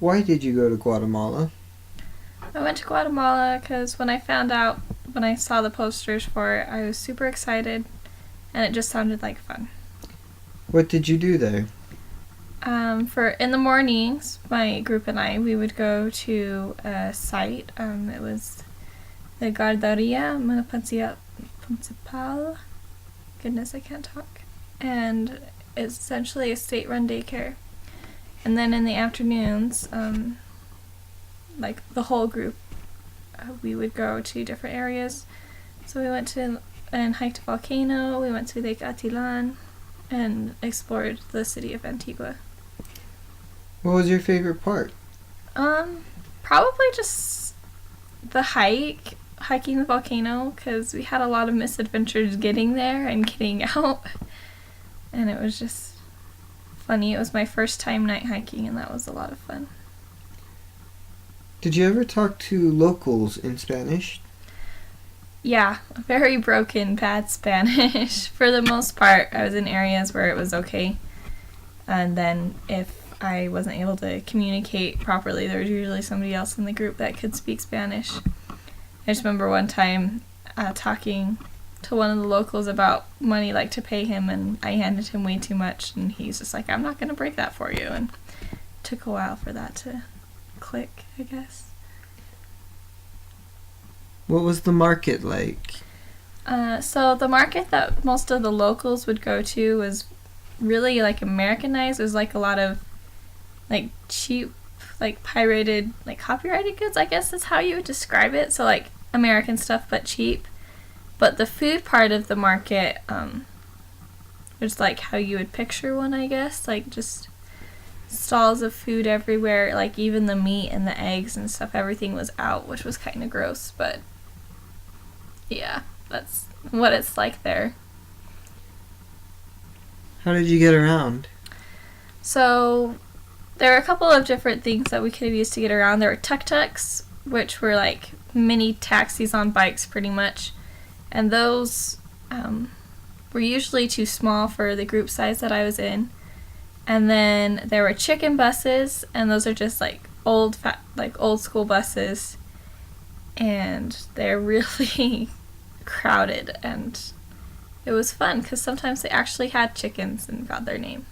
Why did you go to Guatemala? I went to Guatemala because when I saw the posters for it, I was super excited and it just sounded like fun. What did you do there? For in the mornings, my group and I, we would go to a site. It was the Guarderia Municipal. Goodness, I can't talk. And it's essentially a state-run daycare. And then in the afternoons, like the whole group, we would go to different areas. So we went to and hiked a volcano. We went to Lake Atilan and explored the city of Antigua. What was your favorite part? Probably just the hiking the volcano, because we had a lot of misadventures getting there and getting out, and it was just funny. It was my first time night hiking, and that was a lot of fun. Did you ever talk to locals in Spanish? Yeah, very broken, bad Spanish. For the most part, I was in areas where it was okay, and then if I wasn't able to communicate properly, there was usually somebody else in the group that could speak Spanish. I just remember one time talking to one of the locals about money like to pay him, and I handed him way too much, and he's just like, I'm not going to break that for you. And it took a while for that to click, I guess. What was the market like? So the market that most of the locals would go to was really like Americanized. It was like a lot of like cheap, like pirated, like copyrighted goods, I guess is how you would describe it. So like American stuff but cheap. But the food part of the market was like how you would picture one, I guess, like just stalls of food everywhere, like even the meat and the eggs and stuff, everything was out, which was kind of gross, but yeah, that's what it's like there. How did you get around? So there were a couple of different things that we could have used to get around. There were tuk-tuks, which were like mini taxis on bikes pretty much, and those were usually too small for the group size that I was in. And then there were chicken buses, and those are just like old school buses, and they're really crowded, and it was fun because sometimes they actually had chickens and got their name.